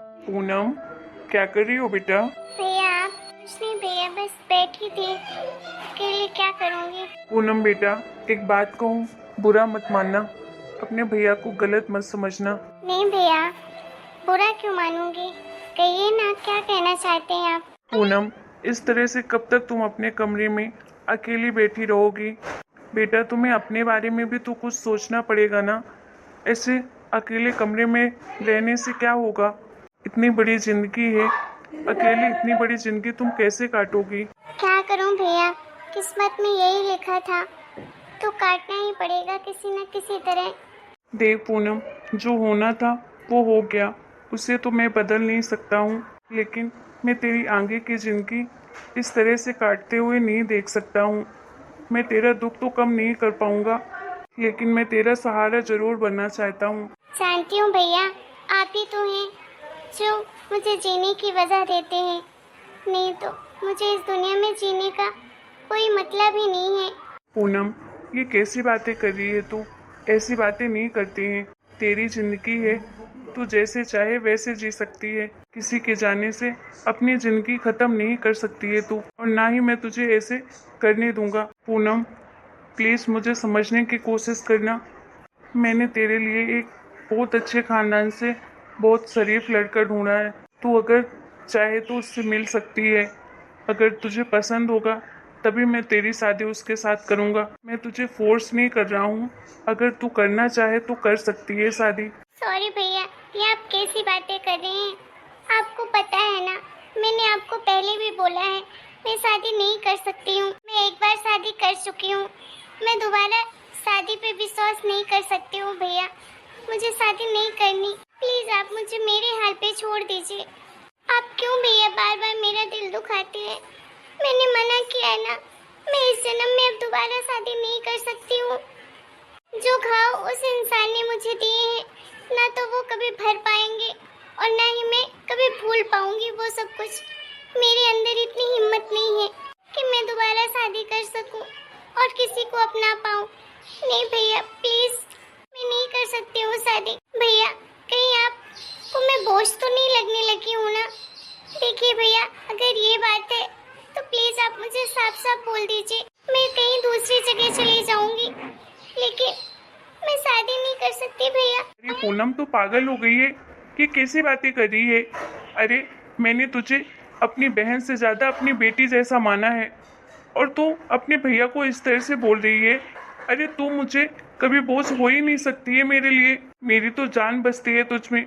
पूनम, क्या कर रही हो बेटा? भैया आप कुछ नहीं भैया, बस बैठी थी, अकेले क्या करूँगी। पूनम बेटा, एक बात कहूँ, बुरा मत मानना, अपने भैया को गलत मत समझना। नहीं भैया, बुरा क्यों मानूंगी, कहिए ना क्या कहना चाहते हैं आप। पूनम, इस तरह से कब तक तुम अपने कमरे में अकेली बैठी रहोगी? बेटा, तुम्हें अपने बारे में भी तो कुछ सोचना पड़ेगा ना। ऐसे अकेले कमरे में रहने से क्या होगा? इतनी बड़ी जिंदगी है, अकेले इतनी बड़ी जिंदगी तुम कैसे काटोगी? क्या करूँ भैया, किस्मत में यही लिखा था तो काटना ही पड़ेगा किसी न किसी तरह। देख पूनम, जो होना था वो हो गया, उसे तो मैं बदल नहीं सकता हूँ, लेकिन मैं तेरी आगे की जिंदगी इस तरह से काटते हुए नहीं देख सकता हूँ। मैं तेरा दुख तो कम नहीं कर पाऊंगा, लेकिन मैं तेरा सहारा जरूर बनना चाहता हूँ। जानती हूँ भैया, आप ही तो हैं जो मुझे जीने की वजह देते हैं, नहीं तो मुझे इस दुनिया में जीने का कोई मतलब ही नहीं है। पूनम, ये कैसी बातें कर रही है तू? ऐसी बातें नहीं करती हैं। तेरी जिंदगी है, तू जैसे चाहे वैसे जी सकती है। किसी के जाने से अपनी जिंदगी खत्म नहीं कर सकती है तू, और ना ही मैं तुझे ऐसे करने दूंगा। पूनम, प्लीज मुझे समझने की कोशिश करना। मैंने तेरे लिए एक बहुत अच्छे खानदान से बहुत शरीफ लड़का ढूंढा है। तू अगर चाहे तो उससे मिल सकती है। अगर तुझे पसंद होगा तभी मैं तेरी शादी उसके साथ करूंगा। मैं तुझे फोर्स नहीं कर रहा हूँ। अगर तू करना चाहे तो कर सकती है शादी। सॉरी भैया, ये आप कैसी बातें कर रहे हैं। आपको पता है ना, मैंने आपको पहले भी बोला है मैं शादी नहीं कर सकती हूँ। मैं एक बार शादी कर चुकी हूँ, मैं दोबारा शादी पे विश्वास नहीं कर सकती हूँ भैया। मुझे शादी नहीं करनी, प्लीज आप मुझे मेरे हाल पे छोड़ दीजिए। आप क्यों भैया बार बार मेरा दिल दुखाते हैं। मैंने मना किया है ना, मैं इस जन्म में अब दोबारा शादी नहीं कर सकती हूँ। जो घाव उस इंसान ने मुझे दिए हैं, ना तो वो कभी भर पाएंगे और ना ही मैं कभी भूल पाऊंगी वो सब कुछ। मेरे अंदर इतनी हिम्मत नहीं है कि मैं दोबारा शादी कर सकूं और किसी को अपना पाऊं। नहीं भैया प्लीज, मैं नहीं कर सकती हूँ शादी। भैया कहीं आपको मैं बोझ तो नहीं लगने लगी हूँ ना। देखिए भैया, अगर ये बात है तो प्लीज आप मुझे साफ साफ बोल दीजिए, मैं कहीं दूसरी जगह चली जाऊंगी, लेकिन मैं शादी नहीं कर सकती भैया। अरे पूनम, तो पागल हो गई है कि कैसी बातें कर रही है? अरे मैंने तुझे अपनी बहन से ज्यादा अपनी बेटी जैसा माना है, और तू अपने भैया को इस तरह से बोल रही है। अरे तू मुझे कभी बोझ हो ही नहीं सकती है मेरे लिए। मेरी तो जान बसती है तुझ में।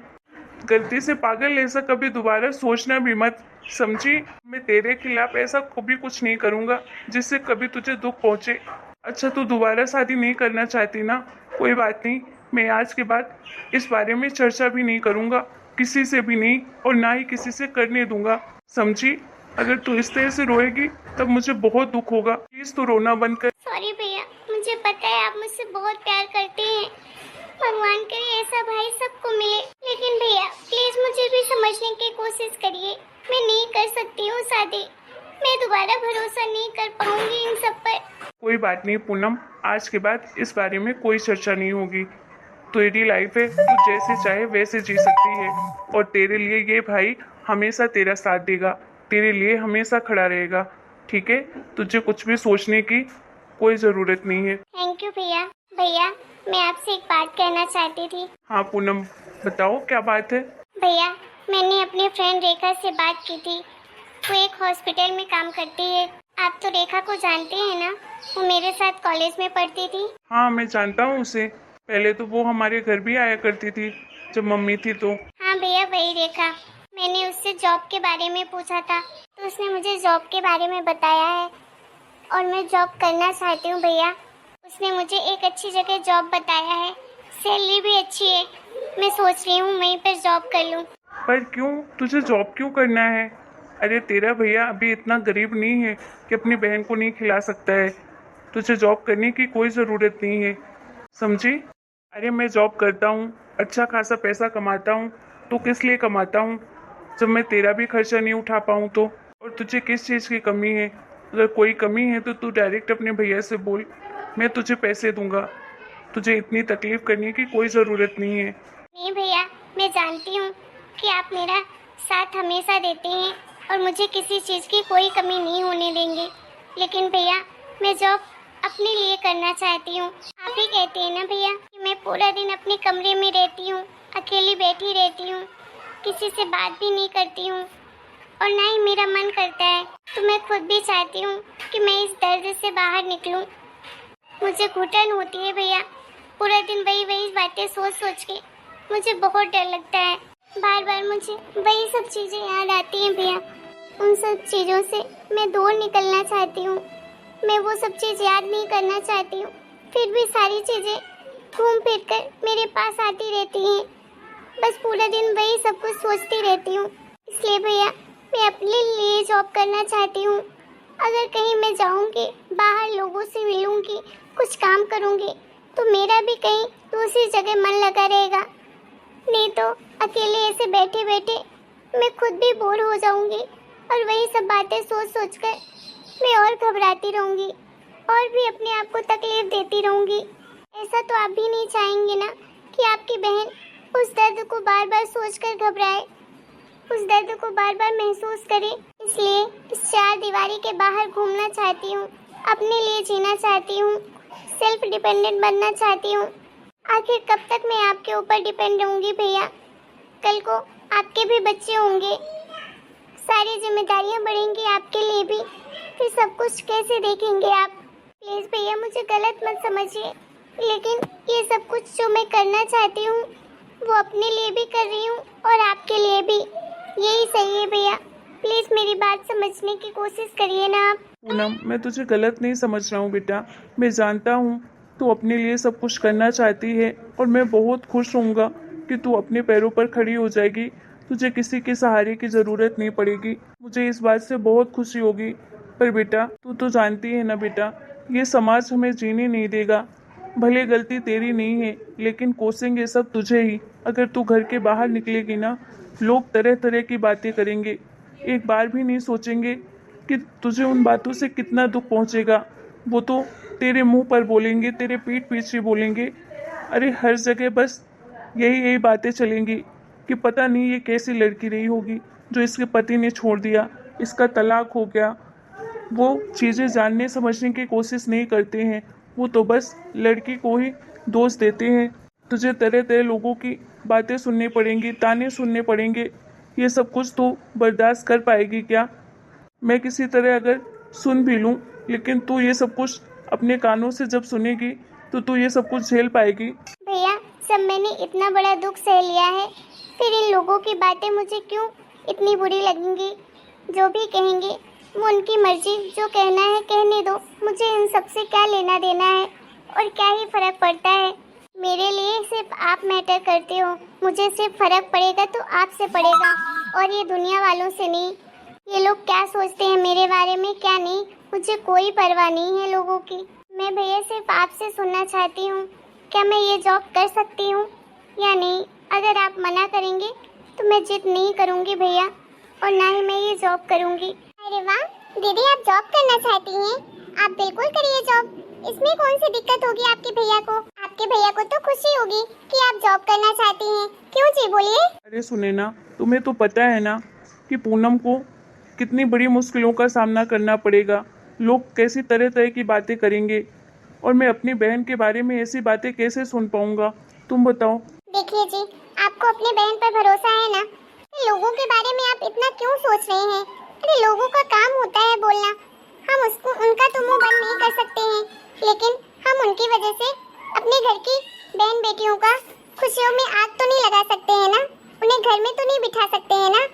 गलती से पागल ऐसा कभी दोबारा सोचना भी मत, समझी? मैं तेरे खिलाफ ऐसा कभी कुछ नहीं करूंगा जिससे कभी तुझे दुख पहुंचे। अच्छा, तू दोबारा शादी नहीं करना चाहती ना? कोई बात नहीं, मैं आज के बाद इस बारे में चर्चा भी नहीं करूंगा, किसी से भी नहीं, और ना ही किसी से करने दूंगा, समझी? अगर तू इस तरह से रोएगी तब मुझे बहुत दुख होगा। प्लीज तू रोना बंद कर। सॉरी भैया, मुझे पता है आप मुझसे बहुत प्यार करते हैं, भगवान करे ऐसा भाई सबको मिले। लेकिन भैया प्लीज मुझे भी समझने की कोशिश करिए, मैं नहीं कर सकती हूँ शादी। मैं दोबारा भरोसा नहीं कर पाऊंगी इन सब पर। कोई बात नहीं पूनम, आज के बाद इस बारे में कोई चर्चा नहीं होगी। तेरी लाइफ है, तू जैसे चाहे वैसे जी सकती है, और तेरे लिए ये भाई हमेशा तेरा साथ देगा, तेरे लिए हमेशा खड़ा रहेगा। ठीक है? तुझे कुछ भी सोचने की कोई ज़रूरत नहीं है। थैंक यू भैया। भैया मैं आपसे एक बात कहना चाहती थी। हाँ पूनम, बताओ क्या बात है? भैया मैंने अपने फ्रेंड रेखा से बात की थी, वो एक हॉस्पिटल में काम करती है। आप तो रेखा को जानते हैं ना, वो मेरे साथ कॉलेज में पढ़ती थी। हाँ, मैं जानता हूँ उसे। पहले तो वो हमारे घर भी आया करती थी जब मम्मी थी तो। हाँ भैया वही रेखा। मैंने उससे जॉब के बारे में पूछा था तो उसने मुझे जॉब के बारे में बताया है, और मैं जॉब करना चाहती हूँ भैया। उसने मुझे एक अच्छी जगह जॉब बताया है, सैलरी भी अच्छी है। मैं सोच रही हूँ वहीं पर जॉब कर लूँ। पर क्यों? तुझे जॉब क्यों करना है? अरे तेरा भैया अभी इतना गरीब नहीं है कि अपनी बहन को नहीं खिला सकता है। तुझे जॉब करने की कोई ज़रूरत नहीं है, समझी? अरे मैं जॉब करता हूँ, अच्छा खासा पैसा कमाता हूँ, तो किस लिए कमाता हूँ? जब मैं तेरा भी खर्चा नहीं उठा पाऊँ तो। और तुझे किस चीज़ की कमी है? अगर कोई कमी है तो तू डायरेक्ट अपने भैया से बोल, मैं तुझे पैसे दूंगा। तुझे इतनी तकलीफ करने की कोई ज़रूरत नहीं है। नहीं भैया, मैं जानती हूँ कि आप मेरा साथ हमेशा देते हैं और मुझे किसी चीज़ की कोई कमी नहीं होने देंगे। लेकिन भैया मैं जॉब अपने लिए करना चाहती हूँ। आप ही कहते हैं ना भैया कि मैं पूरा दिन अपने कमरे में रहती हूँ, अकेली बैठी रहती हूँ, किसी से बात भी नहीं करती हूँ और ना ही मेरा मन करता है। तो मैं खुद भी चाहती हूँ कि मैं इस दर्द से बाहर निकलूँ। मुझे घुटन होती है भैया, पूरा दिन वही वही बातें सोच सोच के मुझे बहुत डर लगता है। बार बार मुझे वही सब चीज़ें याद आती हैं भैया। उन सब चीज़ों से मैं दूर निकलना चाहती हूँ। मैं वो सब चीज़ याद नहीं करना चाहती हूँ, फिर भी सारी चीज़ें घूम फिर कर मेरे पास आती रहती हैं। बस पूरा दिन वही सब कुछ सोचती रहती हूँ। इसलिए भैया मैं अपने लिए जॉब करना चाहती हूँ। अगर कहीं मैं जाऊँगी, बाहर लोगों से मिलूँगी, कुछ काम करूँगी तो मेरा भी कहीं दूसरी जगह मन लगा रहेगा। नहीं तो अकेले ऐसे बैठे बैठे मैं खुद भी बोर हो जाऊँगी और वही सब बातें सोच सोच कर मैं और घबराती रहूँगी और भी अपने आप को तकलीफ देती रहूँगी। ऐसा तो आप भी नहीं चाहेंगे ना कि आपकी बहन उस दर्द को बार बार सोच कर घबराए, उस दर्द को बार बार महसूस करे। इसलिए इस चार दीवारी के बाहर घूमना चाहती हूँ, अपने लिए जीना चाहती हूँ, सेल्फ डिपेंडेंट बनना चाहती हूँ। आखिर कब तक मैं आपके ऊपर डिपेंड रहूँगी भैया? कल को आपके भी बच्चे होंगे, सारी जिम्मेदारियाँ बढ़ेंगी आपके लिए भी, फिर सब कुछ कैसे देखेंगे आप? प्लीज़ भैया मुझे गलत मत समझिए, लेकिन ये सब कुछ जो मैं करना चाहती हूँ वो अपने लिए भी कर रही हूँ और आपके लिए भी। यही सही है भैया, प्लीज़ मेरी बात समझने की कोशिश करिए ना आप। पूनम, मैं तुझे गलत नहीं समझ रहा हूँ बेटा। मैं जानता हूँ तू अपने लिए सब कुछ करना चाहती है और मैं बहुत खुश होऊंगा कि तू अपने पैरों पर खड़ी हो जाएगी। तुझे किसी के सहारे की ज़रूरत नहीं पड़ेगी। मुझे इस बात से बहुत खुशी होगी। पर बेटा तू तो जानती है ना बेटा, ये समाज हमें जीने नहीं देगा। भले गलती तेरी नहीं है, लेकिन कोसेंगे सब तुझे ही। अगर तू घर के बाहर निकलेगी ना, लोग तरह तरह की बातें करेंगे, एक बार भी नहीं सोचेंगे कि तुझे उन बातों से कितना दुख पहुंचेगा। वो तो तेरे मुंह पर बोलेंगे, तेरे पीठ पीछे बोलेंगे। अरे हर जगह बस यही यही बातें चलेंगी कि पता नहीं ये कैसी लड़की रही होगी जो इसके पति ने छोड़ दिया, इसका तलाक हो गया। वो चीज़ें जानने समझने की कोशिश नहीं करते हैं, वो तो बस लड़की को ही दोष देते हैं। तुझे तरह तरह लोगों की बातें सुननी पड़ेंगी, ताने सुनने पड़ेंगे। ये सब कुछ तो बर्दाश्त कर पाएगी क्या? मैं किसी तरह अगर सुन भी लूँ, लेकिन तू ये सब कुछ अपने कानों से जब सुनेगी तो तू ये सब कुछ झेल पाएगी? भैया सब मैंने इतना बड़ा दुख सह लिया है, फिर इन लोगों की बातें मुझे क्यों इतनी बुरी लगेंगी? जो भी कहेंगे वो उनकी मर्जी, जो कहना है कहने दो। मुझे इन सब से क्या लेना देना है और क्या ही फर्क पड़ता है? मेरे लिए सिर्फ आप मैटर करते हो। मुझे सिर्फ फर्क पड़ेगा तो आपसे पड़ेगा और ये दुनिया वालों से नहीं। ये लोग क्या सोचते हैं मेरे बारे में क्या नहीं, मुझे कोई परवाह नहीं है लोगों की। मैं भैया सिर्फ आपसे सुनना चाहती हूँ, क्या मैं ये जॉब कर सकती हूँ या नहीं? अगर आप मना करेंगे तो मैं जिद नहीं करूँगी भैया, और ना ही मैं ये जॉब करूँगी। अरे वाह दीदी, आप जॉब करना चाहती हैं? आप बिल्कुल करिए जॉब, इसमें कौन सी दिक्कत होगी आपके भैया को? आपके भैया को तो खुशी होगी कि आप जॉब करना चाहती हैं। क्यों जी, बोलिए। अरे सुने ना, तुम्हें तो पता है ना कि पूनम को कितनी बड़ी मुश्किलों का सामना करना पड़ेगा। लोग कैसी तरह तरह की बातें करेंगे और मैं अपनी बहन के बारे में ऐसी बातें कैसे सुन पाऊंगा? तुम बताओ। देखिए जी, आपको अपनी बहन पर भरोसा है ना? लोगों के बारे में आप इतना क्यों सोच रहे हैं? अरे लोगों का काम होता है बोलना, हम उसको उनका तो मुंह बंद नहीं कर सकते हैं, लेकिन हम उनकी वजह से अपने घर की बहन बेटियों का खुशियों में आग तो नहीं लगा सकते हैं ना? उन्हें घर में तो नहीं बिठा सकते हैं ना?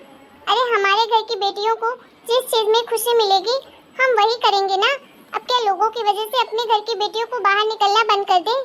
अरे हमारे घर की बेटियों को जिस चीज में खुशी मिलेगी हम वही करेंगे ना। अब क्या लोगों की वजह से अपने घर की बेटियों को बाहर निकलना बंद कर दें?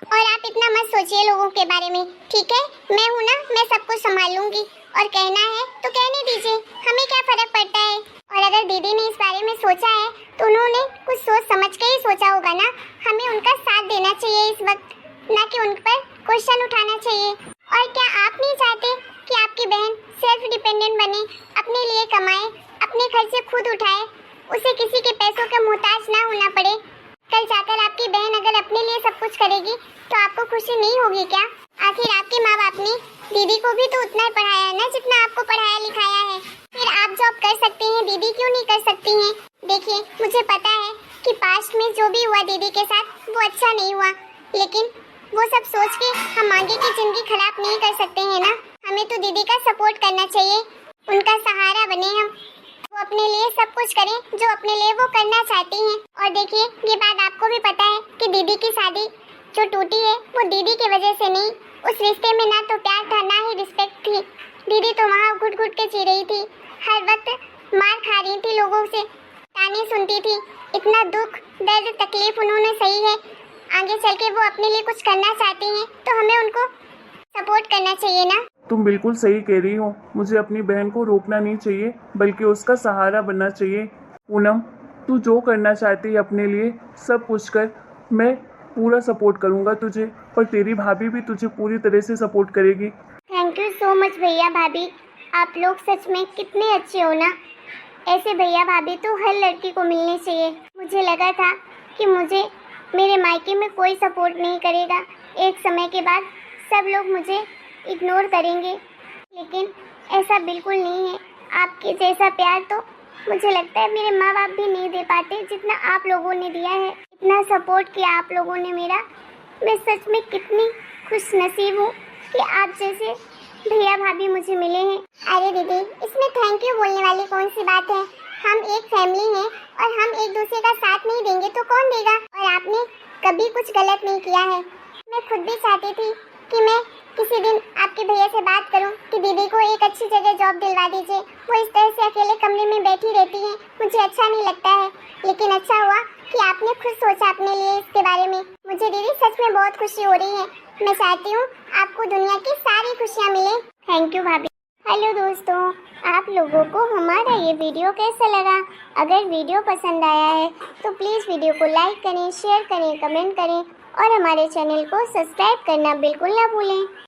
और आप इतना मत सोचिए लोगों के बारे में, ठीक है? मैं हूँ ना, मैं सब कुछ संभाल लूंगी, और कहना है तो कहने दीजिए, हमें क्या फर्क पड़ता है? और अगर दीदी ने इस बारे में सोचा है तो उन्होंने कुछ सोच समझ के ही सोचा होगा ना। हमें उनका साथ देना चाहिए इस वक्त, ना कि उन पर क्वेश्चन उठाना चाहिए। और क्या आप नहीं चाहते कि आपकी बहन सेल्फ डिपेंडेंट बने, अपने लिए कमाए, अपने खर्चे खुद उठाए, उसे किसी के पैसों का मोहताज ना होना पड़े? कल जाकर आपकी बहन अगर अपने लिए सब कुछ करेगी तो आपको खुशी नहीं होगी क्या? आखिर आपके माँ बाप ने दीदी को भी तो उतना ही पढ़ाया है ना जितना आपको पढ़ाया लिखाया है। फिर आप जॉब कर सकते हैं, दीदी क्यों नहीं कर सकती हैं? देखिए, मुझे पता है कि पास्ट में जो भी हुआ दीदी के साथ वो अच्छा नहीं हुआ, लेकिन वो सब सोच के हम आगे की जिंदगी खराब नहीं कर सकते हैं ना। हमें तो दीदी का सपोर्ट करना चाहिए, उनका सहारा बने हम। वो अपने लिए सब कुछ करें जो अपने लिए वो करना चाहती हैं। और देखिए, ये बात आपको भी पता है कि दीदी की शादी जो टूटी है वो दीदी की वजह से नहीं। उस रिश्ते में ना तो प्यार था ना ही रिस्पेक्ट थी। दीदी तो वहाँ घुट घुट के जी रही थी, हर वक्त मार खा रही थी, लोगों से ताने सुनती थी। इतना दुख दर्द तकलीफ उन्होंने सही है, आगे चल के वो अपने लिए कुछ करना चाहती हैं तो हमें उनको सपोर्ट करना चाहिए ना। तुम बिल्कुल सही कह रही हो, मुझे अपनी बहन को रोकना नहीं चाहिए बल्कि उसका सहारा बनना चाहिए। पूनम, तू जो करना चाहती है अपने लिए सब कुछ कर, मैं पूरा सपोर्ट करूँगा तुझे, और तेरी भाभी भी तुझे पूरी तरह से सपोर्ट करेगी। थैंक यू सो मच भैया भाभी, आप लोग सच में कितने अच्छे हो ना। ऐसे भैया भाभी तो हर लड़की को मिलने चाहिए। मुझे लगा था कि मुझे मेरे मायके में कोई सपोर्ट नहीं करेगा, एक समय के बाद सब लोग मुझे इग्नोर करेंगे, लेकिन ऐसा बिल्कुल नहीं है। आपके जैसा प्यार तो मुझे लगता है मेरे माँ बाप भी नहीं दे पाते जितना आप लोगों ने दिया है। इतना सपोर्ट किया आप लोगों ने मेरा, मैं सच में कितनी खुश नसीब हूँ कि आप जैसे भैया भाभी मुझे मिले हैं। अरे दीदी, इसमें थैंक यू बोलने वाली कौन सी बात है? हम एक फैमिली हैं और हम एक दूसरे का साथ नहीं देंगे तो कौन देगा? और आपने कभी कुछ गलत नहीं किया है। मैं खुद भी चाहती थी कि मैं किसी दिन आपके भैया से बात करूं कि दीदी को एक अच्छी जगह जॉब दिलवा दीजिए। वो इस तरह से अकेले कमरे में बैठी रहती हैं, मुझे अच्छा नहीं लगता है। लेकिन अच्छा हुआ कि आपने खुद सोचा अपने लिए इसके बारे में। मुझे दीदी सच में बहुत खुशी हो रही है। मैं चाहती हूँ आपको दुनिया की सारी खुशियाँ मिले। थैंक यू भाभी। हेलो दोस्तों, आप लोगों को हमारा ये वीडियो कैसा लगा? अगर वीडियो पसंद आया है तो प्लीज़ वीडियो को लाइक करें, शेयर करें, कमेंट करें और हमारे चैनल को सब्सक्राइब करना बिल्कुल ना भूलें।